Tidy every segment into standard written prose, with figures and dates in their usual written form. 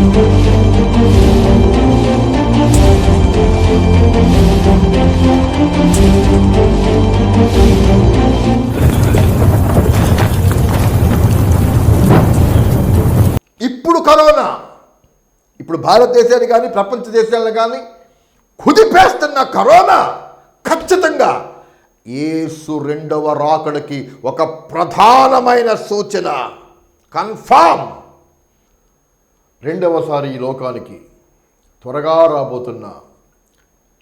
ఇప్పుడు కరోనా, ఇప్పుడు భారతదేశాన్ని కానీ ప్రపంచ దేశాలను కానీ కుదిపేస్తున్న కరోనా ఖచ్చితంగా యేసు రెండవ రాకడకి ఒక ప్రధానమైన సూచన. కన్ఫామ్ రెండవసారి ఈ లోకానికి త్వరగా రాబోతున్న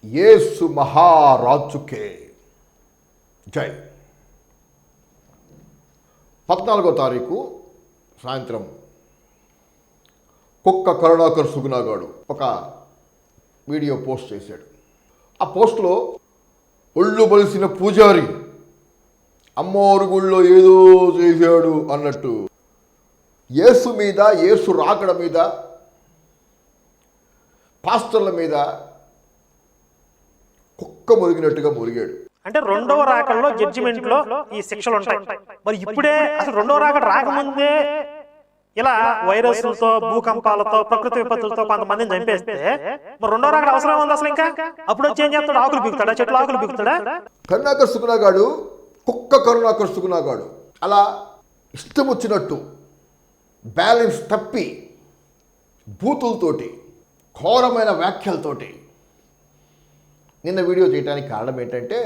యేసు మహారాజుకే జై. 14వ తారీఖు సాయంత్రం కుక్క కరుణాకర్ సుగుణాగాడు ఒక వీడియో పోస్ట్ చేశాడు. ఆ పోస్ట్లో ఒళ్ళు బలిసిన పూజారి అమ్మవారి గుళ్ళో ఏదో చేశాడు అన్నట్టు యేసు మీద, యేసు రాకడ మీద, పాస్టర్ల మీద కుక్క మురిగినట్టుగా మురిగాడు. అంటే రెండవ రాకడలో జడ్జిమెంట్లో ఈ శిక్షలు ఉంటాయి. మరి ఇప్పుడే అసలు రెండవ రాకడ రాకముందే ఇలా వైరస్లతో, భూకంపాలతో, ప్రకృతి విపత్తులతో కొంతమందిని చంపేస్తే మరి రెండో రాకడ అవసరం ఉంది అసలు? ఇంకా అప్పుడు వచ్చి ఏం చేస్తాడు? ఆకులు బిగుతాడా? చెట్లు ఆకులు బిగుతాడా? కరుణాకర్ సుగుణాగాడు, కుక్క కరుణాకర్ సుగుణాగాడు అలా ఇష్టం వచ్చినట్టు బ్యాలెన్స్ తప్పి బూతులతోటి, ఘోరమైన వ్యాఖ్యలతోటి నిన్న వీడియో చేయడానికి కారణం ఏంటంటే,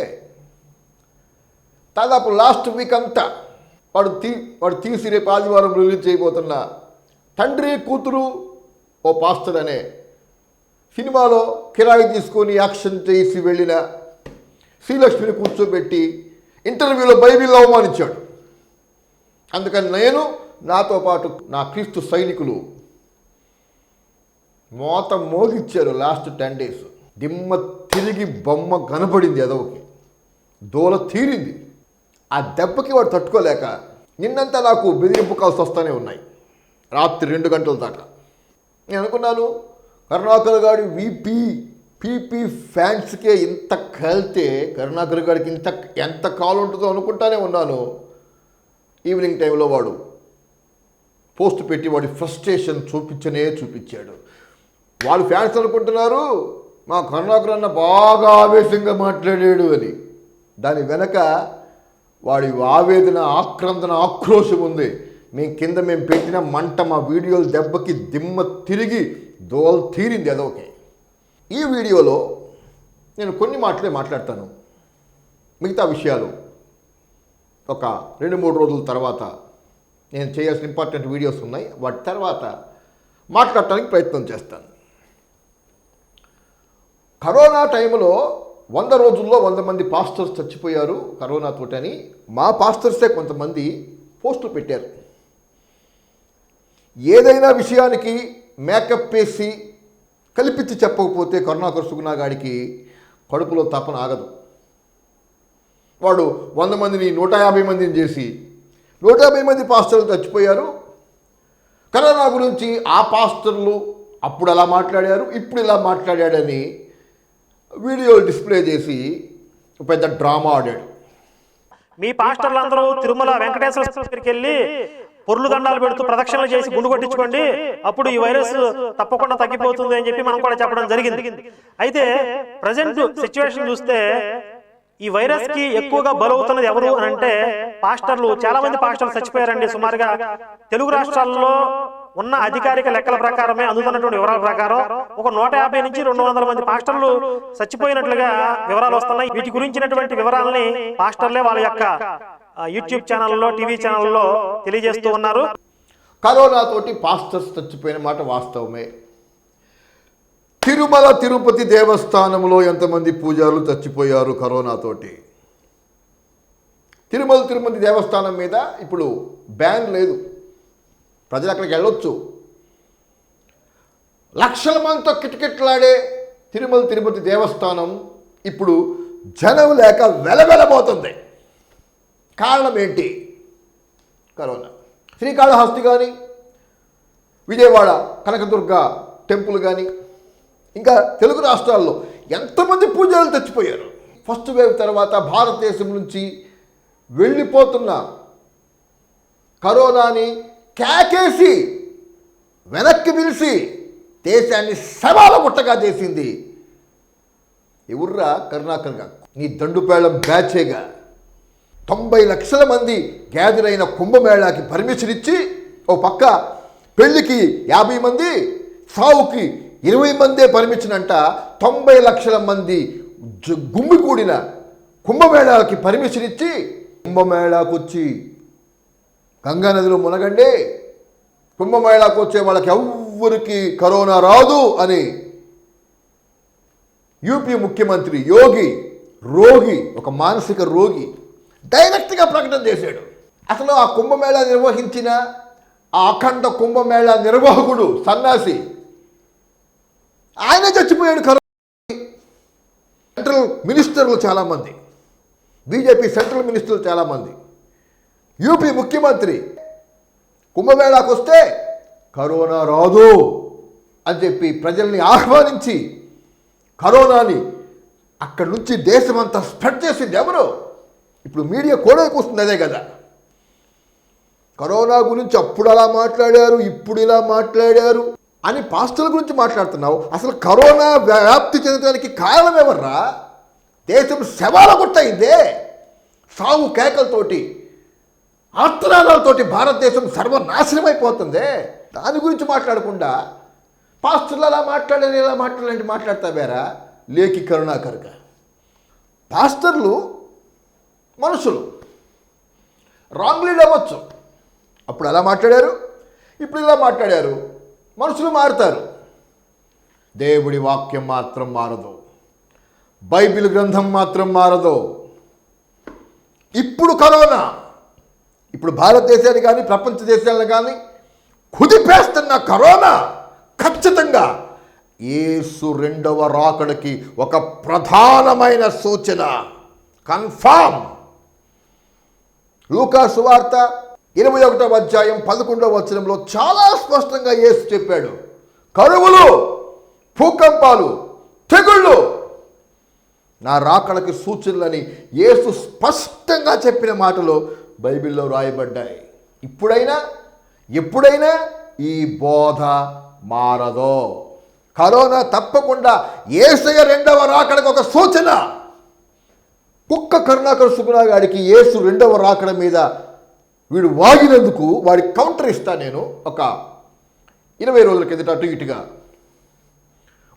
దాదాపు లాస్ట్ వీక్ అంతా వాడు తీసి రేపు ఆదివారం రిలీజ్ చేయబోతున్న తండ్రి కూతురు ఓ పాస్టర్ అనే సినిమాలో కిరాయి తీసుకొని యాక్షన్ చేసి వెళ్ళిన శ్రీలక్ష్మిని కూర్చోబెట్టి ఇంటర్వ్యూలో బైబిల్ అవమానించాడు. అందుకని నేను, నాతో పాటు నా క్రీస్తు సైనికులు మోత మోగిచ్చారు. లాస్ట్ 10 days దిమ్మ తిరిగి బొమ్మ కనపడింది, ఎదవకి దోల తీరింది. ఆ దెబ్బకి వాడు తట్టుకోలేక నిన్నంతా నాకు బెదిరింపు కాల్స్ వస్తూనే ఉన్నాయి, రాత్రి 2 గంటల దాకా. నేను అనుకున్నాను కరుణాకర్ గారి పీపీ ఫ్యాన్స్కే ఇంత కలితే కరుణాకర్ గారికి ఎంత కాల్ ఉంటుందో అనుకుంటానే ఉన్నాను. ఈవినింగ్ టైంలో వాడు పోస్ట్ పెట్టి వాడి ఫ్రస్ట్రేషన్ చూపించాడు. వాళ్ళు ఫ్యాన్స్ అనుకుంటున్నారు మా కరుణాకర్ అన్న బాగా ఆవేశంగా మాట్లాడాడు అని. దాని వెనక వాడి ఆవేదన, ఆక్రందన, ఆక్రోశం ఉంది. మేము పెట్టిన మంట, మా వీడియోలు దెబ్బకి దిమ్మ తిరిగి దోల తీరింది అదొకే. ఈ వీడియోలో నేను కొన్ని మాటలే మాట్లాడతాను. మిగతా విషయాలు ఒక 2-3 రోజుల తర్వాత నేను చేయాల్సిన ఇంపార్టెంట్ వీడియోస్ ఉన్నాయి, వాటి తర్వాత మాట్లాడటానికి ప్రయత్నం చేస్తాను. కరోనా టైంలో 100 రోజుల్లో 100 మంది పాస్టర్స్ చచ్చిపోయారు కరోనాతోటని మా పాస్టర్సే కొంతమంది పోస్టులు పెట్టారు. ఏదైనా విషయానికి మేకప్ వేసి కల్పించి చెప్పకపోతే కరుణాకర్ సుగుణాగాడికి కడుపులో తపన ఆగదు. వాడు 100 మందిని 150 మందిని చేసి 150 మంది పాస్టర్లు చచ్చిపోయారు. కరోనా గురించి ఆ పాస్టర్లు అప్పుడు అలా మాట్లాడారు, ఇప్పుడు ఇలా మాట్లాడాడని వీడియో డిస్ప్లే చేసి పెద్ద డ్రామా ఆడాడు. మీ పాస్టర్లందరూ తిరుమల వెంకటేశ్వర దగ్గరికి వెళ్ళి పొర్లు దండాలు పెడుతూ ప్రదక్షిణలు చేసి గుండు కొట్టించుకోండి, అప్పుడు ఈ వైరస్ తప్పకుండా తగ్గిపోతుంది అని చెప్పి మనం కూడా చెప్పడం జరిగింది. అయితే ప్రజెంట్ సిచ్యువేషన్ చూస్తే ఈ వైరస్ కి ఎక్కువగా బలవుతున్నది ఎవరు అని అంటే పాస్టర్లు. చాలా మంది పాస్టర్లు చచ్చిపోయారండి. సుమారుగా తెలుగు రాష్ట్రాల్లో ఉన్న అధికారిక లెక్కల ప్రకారమే, అందుతున్నటువంటి వివరాల ప్రకారం ఒక 150 నుంచి 200 మంది పాస్టర్లు చచ్చిపోయినట్లుగా వివరాలు వస్తున్నాయి. వీటి గురించినటువంటి వివరాలని పాస్టర్లే వాళ్ళ యొక్క యూట్యూబ్ ఛానల్లో, టీవీ ఛానల్లో తెలియజేస్తూ ఉన్నారు. కరోనా తోటి పాస్టర్స్ చచ్చిపోయిన మాట వాస్తవమే. తిరుమల తిరుపతి దేవస్థానంలో ఎంతమంది పూజారులు చచ్చిపోయారు కరోనాతోటి. తిరుమల తిరుపతి దేవస్థానం మీద ఇప్పుడు బ్యాన్ లేదు, ప్రజలు అక్కడికి వెళ్ళొచ్చు. లక్షల మందితో కిటకిటలాడే తిరుమల తిరుపతి దేవస్థానం ఇప్పుడు జనం లేక వెలవెలబోతుంది. కారణం ఏంటి? కరోనా. శ్రీకాళహస్తి కానీ, విజయవాడ కనకదుర్గ టెంపుల్ కానీ, ఇంకా తెలుగు రాష్ట్రాల్లో ఎంతమంది పూజలు చచ్చిపోయారు. ఫస్ట్ వేవ్ తర్వాత భారతదేశం నుంచి వెళ్ళిపోతున్న కరోనాని కేకేసి వెనక్కి పిలిచి దేశాన్ని శవాల గుట్టగా చేసింది ఎవర్రా? కరుణాకర్ గారు. నీ దండుపేళం బ్యాచేగా 90 లక్షల మంది గ్యాదర్ అయిన కుంభమేళాకి పర్మిషన్ ఇచ్చి ఓ పక్క పెళ్లికి 50 మంది, సావుకి 20 మందే పర్మిషన్ అంట. 90 లక్షల మంది గుమ్మి కూడిన కుంభమేళాకి పర్మిషన్ ఇచ్చి కుంభమేళాకు వచ్చి గంగానదిలో మునగండి, కుంభమేళాకు వచ్చే వాళ్ళకి ఎవ్వరికి కరోనా రాదు అని యూపీ ముఖ్యమంత్రి రోగి ఒక మానసిక రోగి డైరెక్ట్గా ప్రకటన చేశాడు. అసలు ఆ కుంభమేళా నిర్వహించిన ఆ అఖండ కుంభమేళా నిర్వాహకుడు సన్నాసి ఆయన చచ్చిపోయాడు. సెంట్రల్ మినిస్టర్లు చాలామంది, బీజేపీ సెంట్రల్ మినిస్టర్లు చాలామంది, యూపీ ముఖ్యమంత్రి కుంభమేళాకు వస్తే కరోనా రాదు అని చెప్పి ప్రజల్ని ఆహ్వానించి కరోనాని అక్కడి నుంచి దేశమంతా స్ప్రెడ్ చేసింది ఎవరు? ఇప్పుడు మీడియా కూడా కూస్తుంది అదే కదా. కరోనా గురించి అప్పుడు అలా మాట్లాడారు, ఇప్పుడు ఇలా మాట్లాడారు అని పాస్టర్ల గురించి మాట్లాడుతున్నావు. అసలు కరోనా వ్యాప్తి చెందడానికి కారణం ఎవర్రా? దేశం శవాల గుట్టయిందే. సావు కేకలతోటి, ఆర్తనాదాలతోటి భారతదేశం సర్వనాశనం అయిపోతుంది. దాని గురించి మాట్లాడకుండా పాస్టర్లు అలా మాట్లాడారు, ఇలా మాట్లాడాలంటే మాట్లాడతావేరా? లేకి కరుణాకర్గా. పాస్టర్లు మనుషులు, రాంగ్ లీడ్ అవ్వచ్చు. అప్పుడు అలా మాట్లాడారు, ఇప్పుడు ఇలా మాట్లాడారు. మనుషులు మారుతారు. దేవుడి వాక్యం మాత్రం మారదు, బైబిల్ గ్రంథం మాత్రం మారదు. ఇప్పుడు కరోనా, ఇప్పుడు భారతదేశాన్ని కానీ ప్రపంచ దేశాలను కానీ కుదిపేస్తున్న కరోనా ఖచ్చితంగా యేసు రెండవ రాకడకి ఒక ప్రధానమైన సూచన. కన్ఫామ్. లూకా సువార్త 21వ అధ్యాయం 11వ వచనంలో చాలా స్పష్టంగా యేసు చెప్పాడు, కరువులు, భూకంపాలు, తెగుళ్ళు నా రాకడకి సూచనలని యేసు స్పష్టంగా చెప్పిన మాటలు బైబిల్లో రాయబడ్డాయి. ఎప్పుడైనా ఈ బోధ మారదో. కరోనా తప్పకుండా యేసయ్య రెండవ రాకడకు ఒక సూచన. కుక్క కరుణాకర్ సుగుణాగాడికి యేసు రెండవ రాకడ మీద వీడు వాగినందుకు వాడికి కౌంటర్ ఇస్తా. నేను ఒక 20 రోజుల కిందట అటు ఇటుగా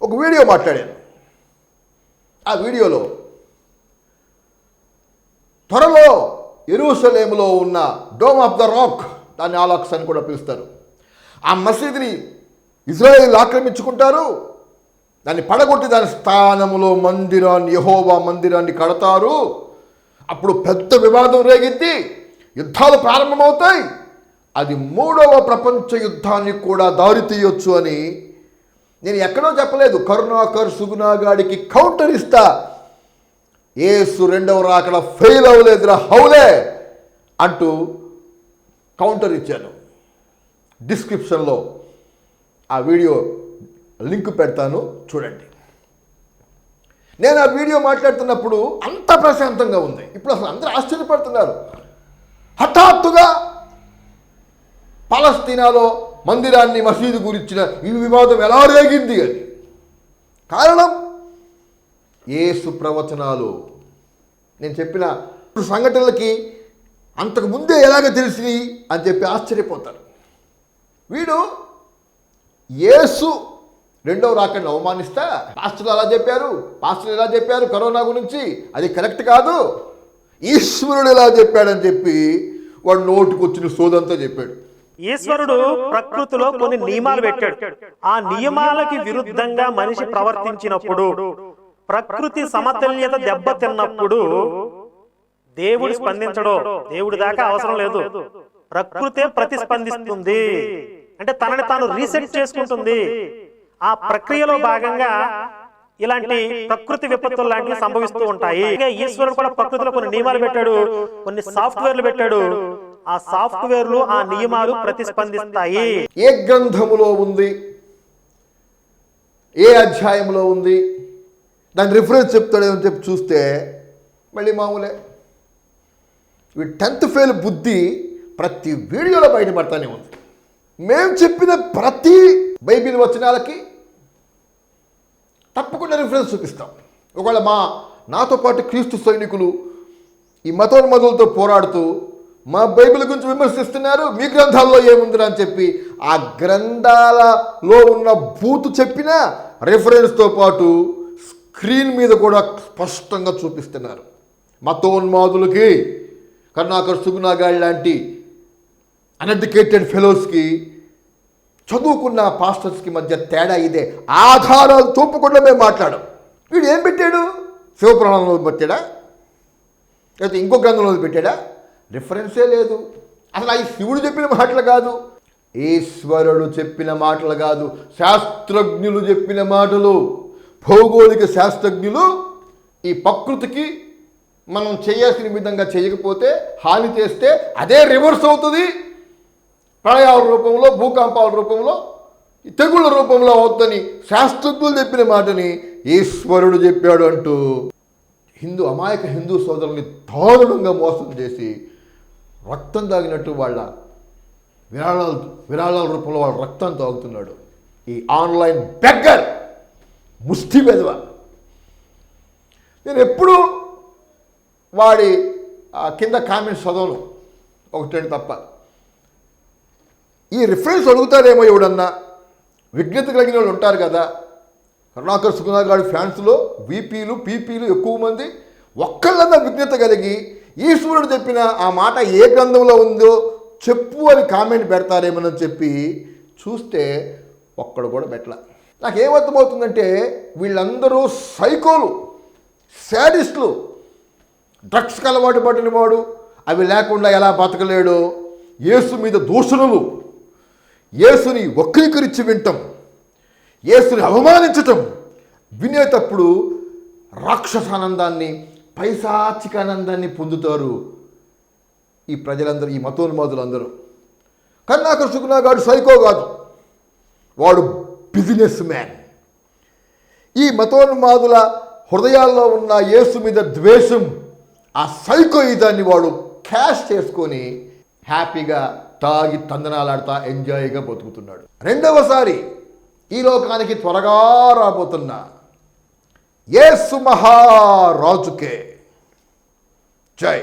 ఒక వీడియో మాట్లాడాను. ఆ వీడియోలో త్వరలో యెరూషలేములో ఉన్న డోమ్ ఆఫ్ ద రాక్, దాన్ని ఆలాక్స్ అని కూడా పిలుస్తారు, ఆ మసీదుని ఇజ్రాయేల్ ఆక్రమించుకుంటారు. దాన్ని పడగొట్టి దాని స్థానంలో మందిరాన్ని, యెహోవా మందిరాన్ని కడతారు. అప్పుడు పెద్ద వివాదం రేగిద్ది, యుద్ధాలు ప్రారంభమవుతాయి. అది 3వ ప్రపంచ యుద్ధానికి కూడా దారి తీయొచ్చు అని నేను ఎక్కడో చెప్పలేదు. కరుణాకర్ సుగుణాగాడికి కౌంటర్ ఇస్తా. యేసు రెండవ రాకడ ఫెయిల్ అవ్వలేదురా, హౌలే అంటూ కౌంటర్ ఇచ్చాను. డిస్క్రిప్షన్లో ఆ వీడియో లింక్ పెడతాను, చూడండి. నేను ఆ వీడియో మాట్లాడుతున్నప్పుడు అంత ప్రశాంతంగా ఉంది. ఇప్పుడు అసలు అందరూ ఆశ్చర్యపడుతున్నారు. హఠాత్తుగా పాలస్తీనాలో మందిరాన్ని, మసీదు గురించిన ఈ వివాదం ఎలా రేగింది అని. కారణం యేసు ప్రవచనాలు. నేను చెప్పిన సంఘటనలకి అంతకు ముందే ఎలాగ తెలిసినాయి అని చెప్పి ఆశ్చర్యపోతారు. వీడు యేసు రెండవ రాకడని అవమానిస్తా, పాస్టర్లు అలా చెప్పారు, పాస్టర్లు ఎలా చెప్పారు కరోనా గురించి, అది కరెక్ట్ కాదు, ఈశ్వరుడు ఎలా చెప్పాడని చెప్పి వాడు నోటికి వచ్చిన సోదంతా చెప్పాడు. ఈశ్వరుడు ప్రకృతిలో కొన్ని నియమాలు పెట్టాడు. ఆ నియమాలకి విరుద్ధంగా మనిషి ప్రవర్తించినప్పుడు, ప్రకృతి సమతుల్యత దెబ్బతిన్నప్పుడు దేవుడు స్పందించడు. దేవుడి దాకా అవసరం లేదు, ప్రకృతే ప్రతిస్పందిస్తుంది. అంటే తనని తాను రీసెట్ చేసుకుంటుంది. ఆ ప్రక్రియలో భాగంగా ఇలాంటి ప్రకృతి విపత్తులు లాంటివి సంభవిస్తూ ఉంటాయి. ఈశ్వరుడు కూడా ప్రకృతిలో కొన్ని నియమాలు పెట్టాడు, కొన్ని సాఫ్ట్వేర్లు పెట్టాడు. ఆ సాఫ్ట్వేర్లు, ఆ నియమాలు ప్రతిస్పందిస్తాయి. ఏ గ్రంథములో ఉంది, ఏ అధ్యాయంలో ఉంది, దాని రిఫరెన్స్ చెప్తాడేమని చెప్పి చూస్తే మళ్ళీ మామూలే. ఈ 10th ఫెయిల్ బుద్ధి ప్రతి వీడియోలో బయటపడతానే ఉంది. మేము చెప్పిన ప్రతి బైబిల్ వచనాలకి తప్పకుండా రిఫరెన్స్ చూపిస్తాం. ఒకవేళ నాతో పాటు క్రీస్తు సైనికులు ఈ మతోన్మదులతో పోరాడుతూ మా బైబిల్ గురించి విమర్శిస్తున్నారు, మీ గ్రంథాల్లో ఏముందిరా అని చెప్పి ఆ గ్రంథాలలో ఉన్న బూతు చెప్పిన రెఫరెన్స్తో పాటు స్క్రీన్ మీద కూడా స్పష్టంగా చూపిస్తున్నారు. మతోన్మాదులకి, కరుణాకర్ సుగుణాగాడి లాంటి అన్ఎడ్యుకేటెడ్ ఫెలోస్కి, చదువుకున్న పాస్టర్స్కి మధ్య తేడా ఇదే. ఆధారాలు తోపకుండా మేము మాట్లాడాం. వీడు ఏం పెట్టాడు? శివపురాణంలో పెట్టాడా, లేకపోతే ఇంకో గ్రంథంలో పెట్టాడా? రిఫరెన్సే లేదు. అసలు ఈ శివుడు చెప్పిన మాటలు కాదు, ఈశ్వరుడు చెప్పిన మాటలు కాదు, శాస్త్రజ్ఞులు చెప్పిన మాటలు. భౌగోళిక శాస్త్రజ్ఞులు ఈ ప్రకృతికి మనం చేయాల్సిన విధంగా చేయకపోతే, హాని చేస్తే అదే రివర్స్ అవుతుంది. ప్రళయాల రూపంలో, భూకంపాల రూపంలో, తెగుళ్ళ రూపంలో అవుతుందని శాస్త్రజ్ఞులు చెప్పిన మాటని ఈశ్వరుడు చెప్పాడు అంటూ అమాయక హిందూ సోదరుల్ని దారుణంగా మోసం చేసి రక్తం తాగినట్టు వాళ్ళ విరాళాల రూపంలో వాళ్ళ రక్తం తాగుతున్నాడు ఈ ఆన్లైన్ బెగ్గర్ ముష్టి వెధవ. నేను ఎప్పుడూ వాడి కింద కామెంట్స్ చదవను, ఒకటి తప్ప. ఈ రిఫరెన్స్ అడుగుతారేమో ఎవడన్నా, విజ్ఞత కలిగిన వాళ్ళు ఉంటారు కదా. కరుణాకర్ సుగుణాగాడి ఫ్యాన్స్లో వీపీలు పీపీలు ఎక్కువ మంది. ఒక్కళ్ళన్నా విజ్ఞత కలిగి ఈశ్వరుడు చెప్పిన ఆ మాట ఏ గ్రంథంలో ఉందో చెప్పు అని కామెంట్ పెడతారేమోనని చెప్పి చూస్తే ఒక్కడు కూడా పెట్టలా. నాకేమర్థమవుతుందంటే వీళ్ళందరూ సైకోలు, శాడిస్టులు. డ్రగ్స్కి అలవాటు పడిన వాడు అవి లేకుండా ఎలా బతకలేడో, యేసు మీద దూషణలు, యేసుని వక్రీకరించి వింటాం, యేసుని అవమానించటం, వినేటప్పుడు రాక్షసానందాన్ని, పైశాచికానందాన్ని పొందుతారు ఈ ప్రజలందరూ, ఈ మతోన్మాదులందరూ. కరుణాకర్ సుగుణాగాడు సైకో కాదు, వాడు బిజినెస్ మ్యాన్. ఈ మతోన్మాదుల హృదయాల్లో ఉన్న యేసు మీద ద్వేషం, ఆ సైకోయిజాన్ని వాడు క్యాష్ చేసుకొని హ్యాపీగా తాగి తందనాలాడుతా ఎంజాయ్గా బతుకుతున్నాడు. రెండవసారి ఈ లోకానికి త్వరగా రాబోతున్న యేసు మహారాజుకే జై.